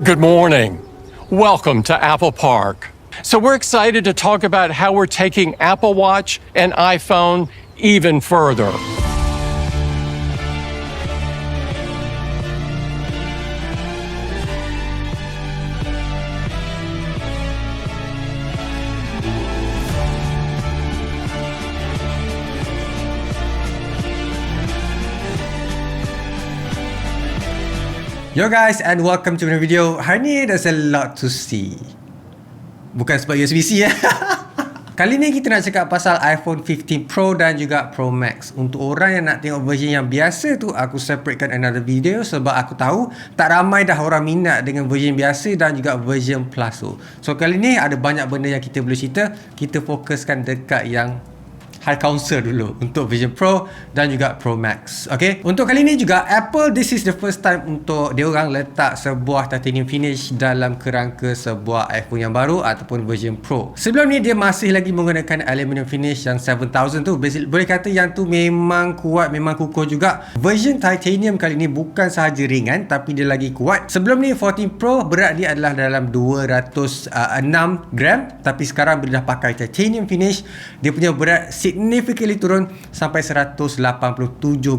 Good morning. Welcome to Apple Park. So we're excited to talk about how we're taking Apple Watch and iPhone even further. Yo guys, and welcome to my video. Hari ni there's a lot to see. Bukan sebab USB-C ya. Kali ni kita nak cakap pasal iPhone 15 Pro dan juga Pro Max. Untuk orang yang nak tengok version yang biasa tu, aku separatekan another video sebab aku tahu tak ramai dah orang minat dengan version biasa dan juga version Plus tu. So kali ni ada banyak benda yang kita boleh cerita. Kita fokuskan dekat yang high council dulu untuk Vision Pro dan juga Pro Max. Okay, untuk kali ni juga Apple, this is the first time untuk dia orang letak sebuah titanium finish dalam kerangka sebuah iPhone yang baru ataupun Vision Pro. Sebelum ni dia masih lagi menggunakan aluminium finish yang 7000 tu. Boleh kata yang tu memang kuat, memang kukuh juga. Version titanium kali ni bukan sahaja ringan tapi dia lagi kuat. Sebelum ni 14 Pro berat dia adalah dalam 206 gram, tapi sekarang bila dah pakai titanium finish, dia punya berat significantly turun sampai 187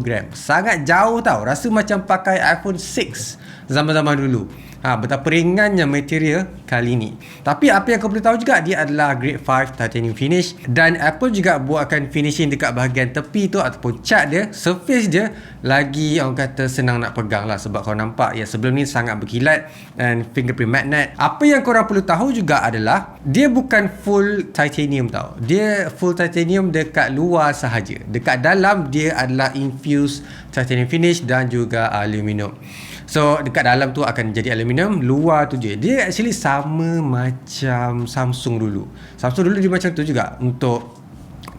gram. Sangat jauh tau. Rasa macam pakai iPhone 6 zaman-zaman dulu. Betapa ringannya material kali ni. Tapi apa yang kau perlu tahu juga, dia adalah grade 5 titanium finish. Dan Apple juga buatkan finishing dekat bahagian tepi tu ataupun cat dia, surface dia lagi orang kata senang nak pegang lah. Sebab kau nampak ya sebelum ni sangat berkilat and fingerprint magnet. Apa yang korang perlu tahu juga adalah dia bukan full titanium tau. Dia full titanium dekat luar sahaja. Dekat dalam dia adalah infused titanium finish dan juga aluminium. So dekat dalam tu akan jadi aluminium, luar tu je. Dia actually sama macam Samsung dulu. Samsung dulu dia macam tu juga untuk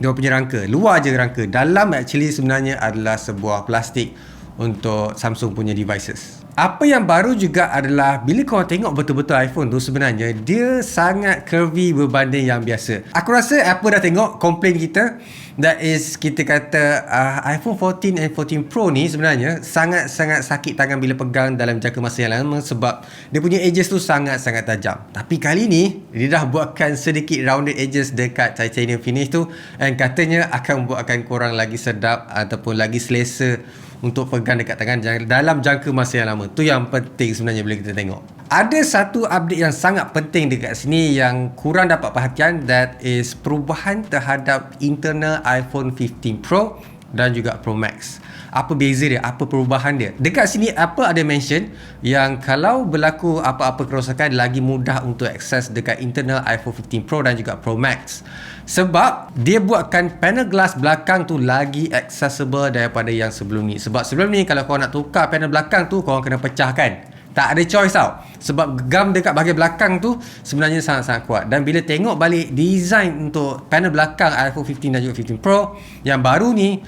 dia punya rangka. Luar je rangka. Dalam actually sebenarnya adalah sebuah plastik untuk Samsung punya devices. Apa yang baru juga adalah bila kau tengok betul-betul iPhone tu, sebenarnya dia sangat curvy berbanding yang biasa. Aku rasa Apple dah tengok komplain kita. That is, kita kata iPhone 14 and 14 Pro ni sebenarnya sangat-sangat sakit tangan bila pegang dalam jangka masa yang lama sebab dia punya edges tu sangat-sangat tajam. Tapi kali ni dia dah buatkan sedikit rounded edges dekat titanium finish tu, and katanya akan buatkan korang lagi sedap ataupun lagi selesa untuk pegang dekat tangan dalam jangka masa yang lama. Tu yang penting sebenarnya bila kita tengok. Ada satu update yang sangat penting dekat sini yang kurang dapat perhatian, that is perubahan terhadap internal iPhone 15 Pro dan juga Pro Max. Apa beza dia? Apa perubahan dia? Dekat sini Apple ada mention yang kalau berlaku apa-apa kerosakan, lagi mudah untuk akses dekat internal iPhone 15 Pro dan juga Pro Max. Sebab dia buatkan panel glass belakang tu lagi accessible daripada yang sebelum ni. Sebab sebelum ni kalau kau nak tukar panel belakang tu, kau kena pecahkan. Tak ada choice tau. Sebab gam dekat bahagian belakang tu sebenarnya sangat-sangat kuat. Dan bila tengok balik design untuk panel belakang iPhone 15 dan juga 15 Pro yang baru ni,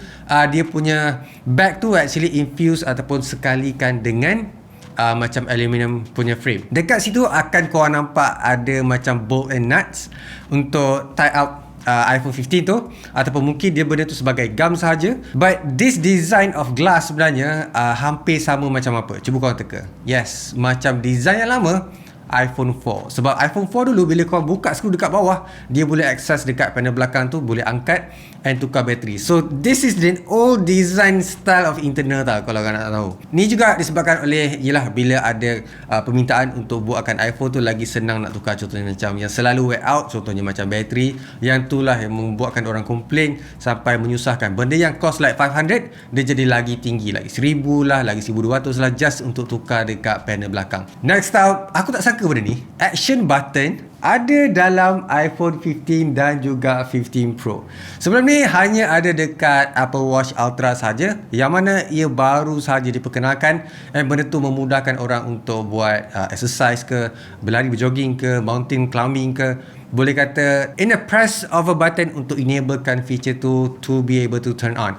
dia punya back tu actually infused ataupun sekalikan dengan macam aluminium punya frame. Dekat situ akan korang nampak ada macam bolt and nuts untuk tie up iPhone 15 tu, ataupun mungkin dia benda tu sebagai gum sahaja. But this design of glass sebenarnya hampir sama macam apa? Cuba korang teka. Yes, macam design yang lama iPhone 4. Sebab iPhone 4 dulu bila korang buka skru dekat bawah, dia boleh access dekat panel belakang tu, boleh angkat and tukar bateri. So this is the old design style of internal tau, kalau korang nak tahu. Ni juga disebabkan oleh yelah bila ada permintaan untuk buatkan iPhone tu lagi senang nak tukar. Contohnya macam yang selalu wear out, contohnya macam bateri. Yang tu lah yang membuatkan orang komplain sampai menyusahkan. Benda yang cost like 500, dia jadi lagi tinggi, like 1000 lah, lagi 1200 lah just untuk tukar dekat panel belakang. Next up, aku tak sangka benda ni, action button ada dalam iPhone 15 dan juga 15 Pro. Sebelum ni hanya ada dekat Apple Watch Ultra saja, yang mana ia baru saja diperkenalkan, dan benda tu memudahkan orang untuk buat exercise ke, berlari, berjogging ke, mountain climbing ke. Boleh kata in a press of a button untuk enablekan feature tu to be able to turn on.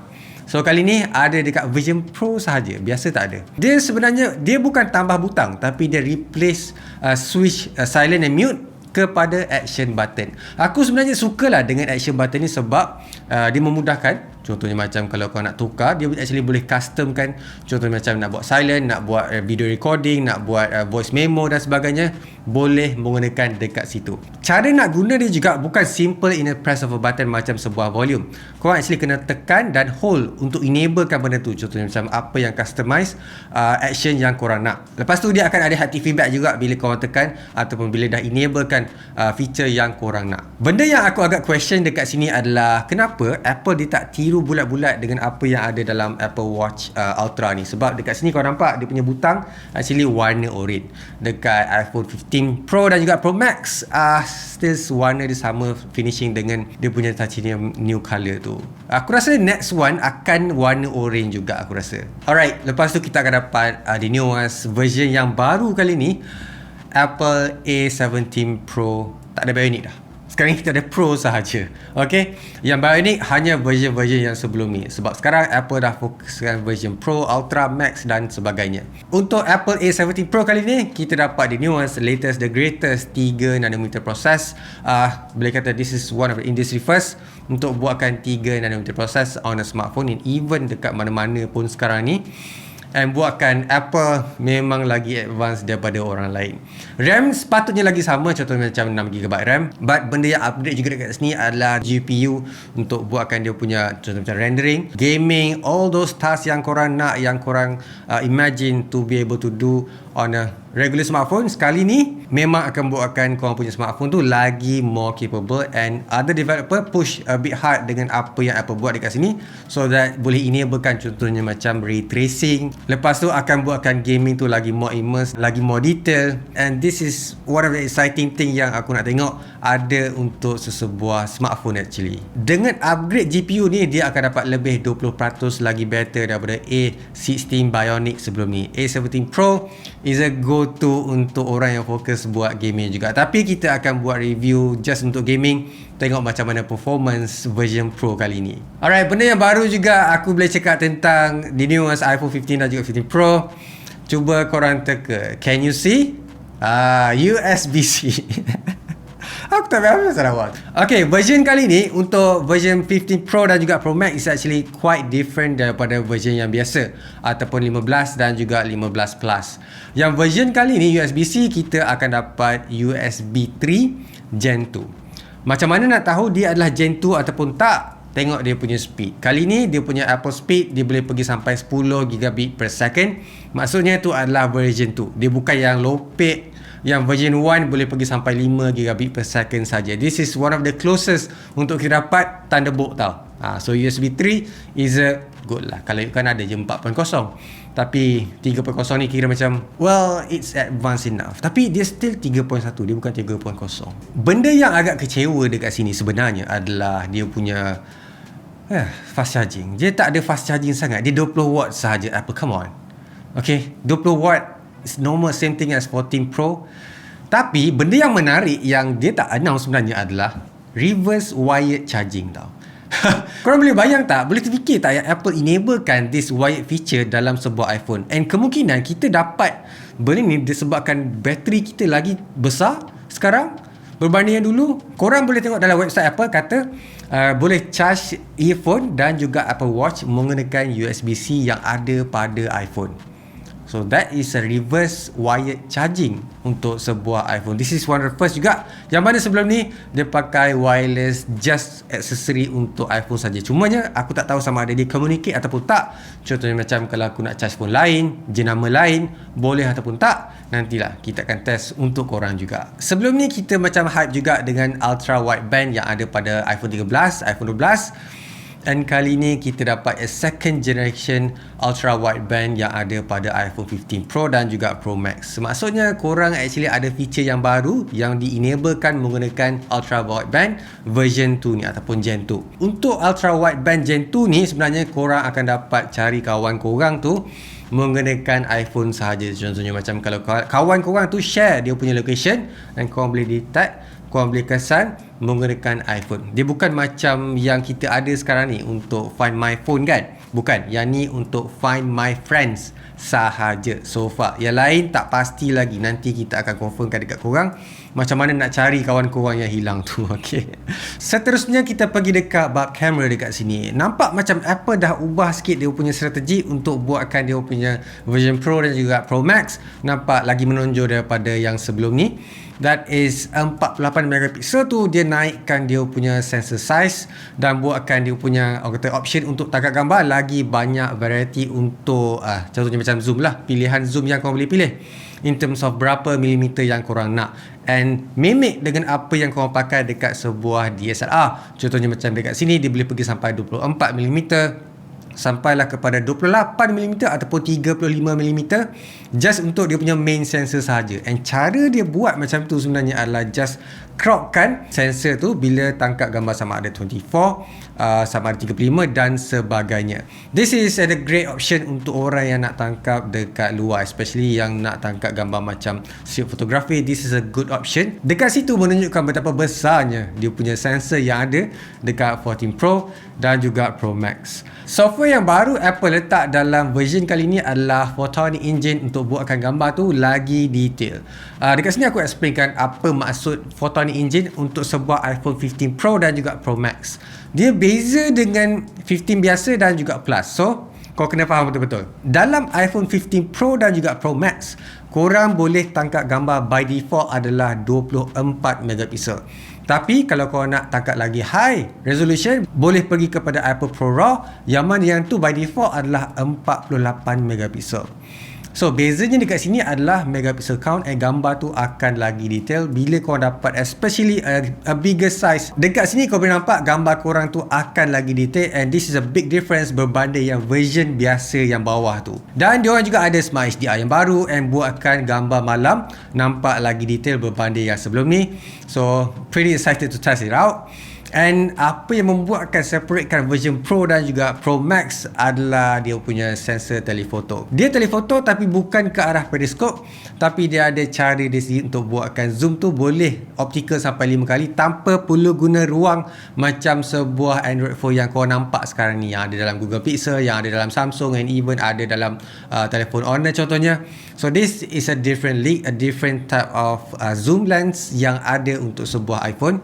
So kali ni ada dekat Vision Pro sahaja, biasa tak ada. Dia sebenarnya dia bukan tambah butang, tapi dia replace switch silent and mute kepada action button. Aku sebenarnya sukalah dengan action button ni sebab dia memudahkan. Contohnya macam kalau kau nak tukar, dia actually boleh customkan. Contohnya macam nak buat silent, nak buat video recording, nak buat voice memo dan sebagainya, boleh menggunakan dekat situ. Cara nak guna dia juga bukan simple in a press of a button macam sebuah volume. Kau actually kena tekan dan hold untuk enablekan benda tu. Contohnya macam apa yang customize action yang korang nak. Lepas tu dia akan ada haptic feedback juga bila korang tekan ataupun bila dah enablekan feature yang korang nak. Benda yang aku agak question dekat sini adalah kenapa Apple dia tak tiru bulat-bulat dengan apa yang ada dalam Apple Watch Ultra ni. Sebab dekat sini kau nampak dia punya butang actually warna orange. Dekat iPhone 15 Pro dan juga Pro Max still warna dia sama finishing dengan dia punya titanium new color tu. Aku rasa next one akan warna orange juga aku rasa. Alright, lepas tu kita akan dapat the newest version yang baru kali ni, Apple A17 Pro. Tak ada bionic dah. Sekarang kita ada Pro sahaja. Okay, yang bionic hanya version-version yang sebelum ni. Sebab sekarang Apple dah fokuskan version Pro, Ultra, Max dan sebagainya. Untuk Apple A17 Pro kali ni, kita dapat the newest, latest, the greatest 3nm process. Boleh kata this is one of the industry first untuk buatkan 3nm process on a smartphone, and even dekat mana-mana pun sekarang ni. And buatkan Apple memang lagi advance daripada orang lain. RAM sepatutnya lagi sama, contohnya macam 6GB RAM. But benda yang upgrade juga dekat sini adalah GPU untuk buatkan dia punya contoh macam rendering, gaming, all those tasks yang korang nak, yang korang imagine to be able to do on a regular smartphone. Sekali ni memang akan buatkan korang punya smartphone tu lagi more capable, and other developer push a bit hard dengan apa yang Apple buat dekat sini so that boleh enablekan contohnya macam ray tracing. Lepas tu akan buatkan gaming tu lagi more immersive, lagi more detail, and this is one of the exciting thing yang aku nak tengok ada untuk sesebuah smartphone actually. Dengan upgrade GPU ni, dia akan dapat lebih 20% lagi better daripada A16 Bionic sebelum ni. A17 Pro is a go-to untuk orang yang fokus buat gaming juga. Tapi kita akan buat review just untuk gaming, tengok macam mana performance version Pro kali ni. Alright, benda yang baru juga aku boleh cakap tentang the newest iPhone 15 dan juga 15 Pro. Cuba korang teka. Can you see? USB-C. Aku tak faham Sarawak. Okay, version kali ni untuk version 15 Pro dan juga Pro Max is actually quite different daripada version yang biasa ataupun 15 dan juga 15 Plus. Yang version kali ni USB-C, kita akan dapat USB 3 Gen 2. Macam mana nak tahu dia adalah Gen 2 ataupun tak? Tengok dia punya speed. Kali ni dia punya Apple speed dia boleh pergi sampai 10 gigabit per second. Maksudnya tu adalah version 2. Dia bukan yang low peak. Yang version 1 boleh pergi sampai 5 gigabit per second saja. This is one of the closest untuk kita dapat Thunderbolt tau. So USB 3 is a good lah. Kalau kan ada je 4.0. Tapi 3.0 ni kira macam, well, it's advanced enough. Tapi dia still 3.1, dia bukan 3.0. Benda yang agak kecewa dekat sini sebenarnya adalah dia punya fast charging. Dia tak ada fast charging sangat. Dia 20 watt sahaja. Apple, come on. Okay, 20 watt is normal, same thing as 14 Pro. Tapi benda yang menarik yang dia tak announce sebenarnya adalah reverse wired charging tau. Korang boleh bayang tak? Boleh terfikir tak yang Apple enablekan this wired feature dalam sebuah iPhone? And kemungkinan kita dapat benda ni disebabkan bateri kita lagi besar sekarang berbanding yang dulu. Korang boleh tengok dalam website Apple kata boleh charge earphone dan juga Apple Watch menggunakan USB-C yang ada pada iPhone. So that is a reverse wired charging untuk sebuah iPhone. This is one of the first juga. Yang mana sebelum ni dia pakai wireless just accessory untuk iPhone saja. Cumanya aku tak tahu sama ada dia communicate ataupun tak. Contohnya macam kalau aku nak charge phone lain, jenama lain, boleh ataupun tak. Nantilah kita akan test untuk korang juga. Sebelum ni kita macam hype juga dengan ultra wideband yang ada pada iPhone 13, iPhone 12. Dan kali ni kita dapat a second generation ultra wideband yang ada pada iPhone 15 Pro dan juga Pro Max. Maksudnya korang actually ada feature yang baru yang di-enablekan menggunakan ultra wideband version 2 ni ataupun Gen 2. Untuk ultra wideband Gen 2 ni sebenarnya korang akan dapat cari kawan korang tu menggunakan iPhone sahaja. Contohnya macam kalau kawan korang tu share dia punya location dan korang boleh detect, korang boleh kesan menggunakan iPhone. Dia bukan macam yang kita ada sekarang ni untuk Find My Phone kan. Bukan, yang ni untuk Find My Friends sahaja so far. Yang lain tak pasti lagi. Nanti kita akan confirmkan dekat korang macam mana nak cari kawan korang yang hilang tu. Okay. Seterusnya kita pergi dekat bab kamera dekat sini. Nampak macam Apple dah ubah sikit dia punya strategi untuk buatkan dia punya version Pro dan juga Pro Max nampak lagi menonjol daripada yang sebelum ni. That is 48 megapixel tu dia naikkan dia punya sensor size dan buatkan dia punya option untuk tangkap gambar lagi banyak variety untuk contohnya macam zoom lah, pilihan zoom yang korang boleh pilih in terms of berapa milimeter yang korang nak and mimic dengan apa yang korang pakai dekat sebuah DSLR. Contohnya macam dekat sini dia boleh pergi sampai 24 milimeter sampailah kepada 28mm ataupun 35mm just untuk dia punya main sensor sahaja. And cara dia buat macam tu sebenarnya adalah just cropkan sensor tu bila tangkap gambar sama ada 24, sama ada 35 dan sebagainya. This is a great option untuk orang yang nak tangkap dekat luar, especially yang nak tangkap gambar macam street photography. This is a good option. Dekat situ menunjukkan betapa besarnya dia punya sensor yang ada dekat 14 Pro dan juga Pro Max. Software yang baru Apple letak dalam version kali ni adalah Photonic Engine untuk buatkan gambar tu lagi detail. Dekat sini aku explainkan apa maksud Photonic Engine untuk sebuah iPhone 15 Pro dan juga Pro Max. Dia beza dengan 15 biasa dan juga Plus. So, kau kena faham betul-betul. Dalam iPhone 15 Pro dan juga Pro Max, korang boleh tangkap gambar by default adalah 24 megapixel. Tapi kalau kau nak tangkap lagi high resolution, boleh pergi kepada Apple Pro RAW yang mana yang tu by default adalah 48 megapixel. So bezanya dekat sini adalah megapixel count and gambar tu akan lagi detail bila kau dapat especially a bigger size. Dekat sini kau boleh nampak gambar korang tu akan lagi detail and this is a big difference berbanding yang version biasa yang bawah tu. Dan diorang juga ada Smart HDR yang baru and buatkan gambar malam nampak lagi detail berbanding yang sebelum ni. So pretty excited to test it out. And apa yang membuatkan separatekan version Pro dan juga Pro Max adalah dia punya sensor telefoto. Dia telefoto tapi bukan ke arah periskop, tapi dia ada cara dia sendiri untuk buatkan zoom tu boleh optical sampai 5 kali tanpa perlu guna ruang macam sebuah Android phone yang kau nampak sekarang ni, yang ada dalam Google Pixel, yang ada dalam Samsung and even ada dalam telefon Honor contohnya. So this is a different league, a different type of zoom lens yang ada untuk sebuah iPhone.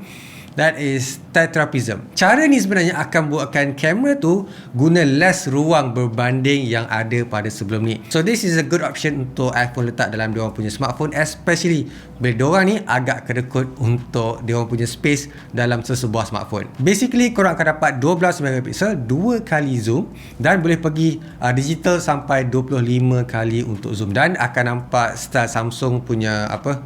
That is tetraprism. Cara ni sebenarnya akan buatkan kamera tu guna less ruang berbanding yang ada pada sebelum ni. So this is a good option untuk iPhone letak dalam diorang punya smartphone, especially bila diorang ni agak kedekut untuk diorang punya space dalam sesebuah smartphone. Basically korang akan dapat 12 megapixel 2 kali zoom dan boleh pergi digital sampai 25 kali untuk zoom, dan akan nampak style Samsung punya apa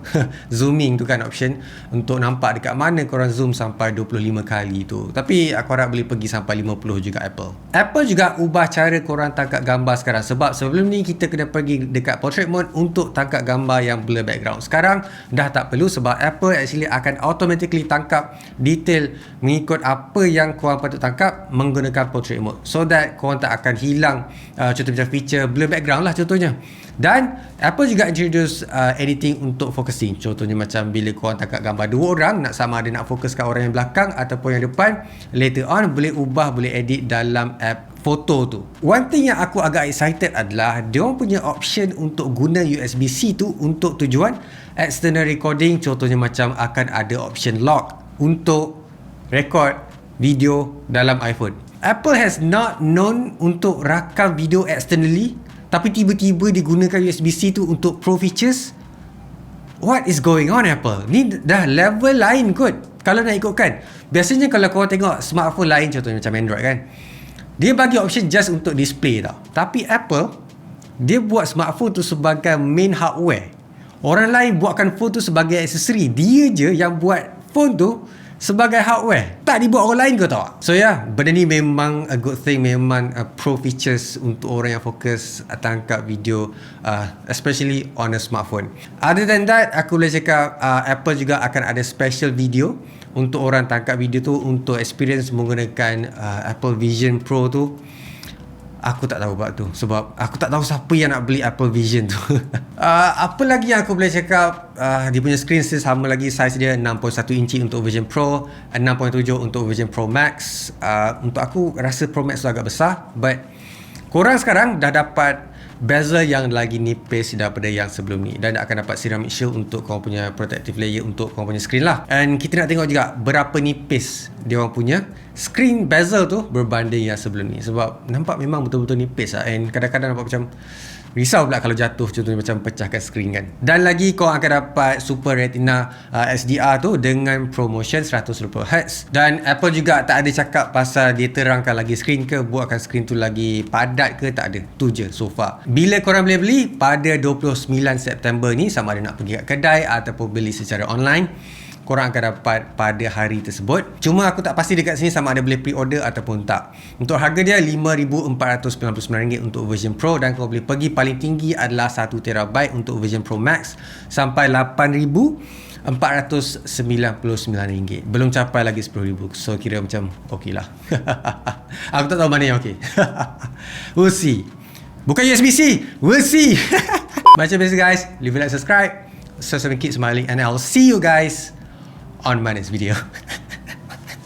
zooming tu kan, option untuk nampak dekat mana korang zoom sampai 25 kali tu. Tapi aku harap boleh pergi sampai 50 juga Apple juga ubah cara korang tangkap gambar sekarang, sebab sebelum ni kita kena pergi dekat portrait mode untuk tangkap gambar yang blur background. Sekarang dah tak perlu sebab Apple actually akan automatically tangkap detail mengikut apa yang korang patut tangkap menggunakan portrait mode, so that korang tak akan hilang contoh macam feature blur background lah contohnya. Dan Apple juga introduce editing untuk focusing. Contohnya macam bila korang tangkap gambar dua orang, nak sama ada nak fokuskan orang yang belakang ataupun yang depan, later on boleh ubah, boleh edit dalam app foto tu. One thing yang aku agak excited adalah diorang punya option untuk guna USB-C tu untuk tujuan external recording. Contohnya macam akan ada option lock untuk record video dalam iPhone. Apple has not known untuk rakam video externally, tapi tiba-tiba digunakan USB-C tu untuk pro features. What is going on Apple? Ni dah level lain kot kalau nak ikutkan. Biasanya kalau korang tengok smartphone lain contohnya macam Android kan, dia bagi option just untuk display tau. Tapi Apple, dia buat smartphone tu sebagai main hardware. Orang lain buatkan phone tu sebagai aksesori. Dia je yang buat phone tu sebagai hardware. Tak dibuat orang lain ke tak? So benda ni memang a good thing. Memang pro features untuk orang yang fokus tangkap video, especially on a smartphone. Other than that, aku boleh cakap Apple juga akan ada special video untuk orang tangkap video tu untuk experience menggunakan Apple Vision Pro tu. Aku tak tahu buat tu sebab aku tak tahu siapa yang nak beli Apple Vision tu. Apa lagi yang aku boleh cakap, dia punya screen still sama lagi, size dia 6.1 inci untuk Vision Pro, 6.7 untuk Vision Pro Max. Untuk aku rasa Pro Max tu agak besar, but Korang sekarang dah dapat bezel yang lagi nipis daripada yang sebelum ni, dan akan dapat ceramic shield untuk korang punya protective layer untuk korang punya screen lah. And kita nak tengok juga berapa nipis dia orang punya screen bezel tu berbanding yang sebelum ni, sebab nampak memang betul-betul nipis lah. And kadang-kadang nampak macam risau pula kalau jatuh, contohnya macam pecahkan screen kan. Dan lagi korang akan dapat Super Retina SDR tu dengan promotion 120Hz. Dan Apple juga tak ada cakap pasal dia terangkan lagi screen ke, buatkan screen tu lagi padat ke, tak ada. Tu je so far. Bila korang boleh beli? Pada 29 September ni, sama ada nak pergi kat kedai ataupun beli secara online, korang akan dapat pada hari tersebut. Cuma aku tak pasti dekat sini sama ada boleh pre-order ataupun tak. Untuk harga dia RM5,499 untuk version Pro, dan kau boleh pergi paling tinggi adalah 1TB untuk version Pro Max sampai RM8,499. Belum capai lagi RM10,000. So kira macam okey lah. Aku tak tahu mana yang okey. We'll see. Bukan USB-C. We'll see. Macam biasa guys, leave a like, subscribe. So keep smiling, and I'll see you guys on my next video.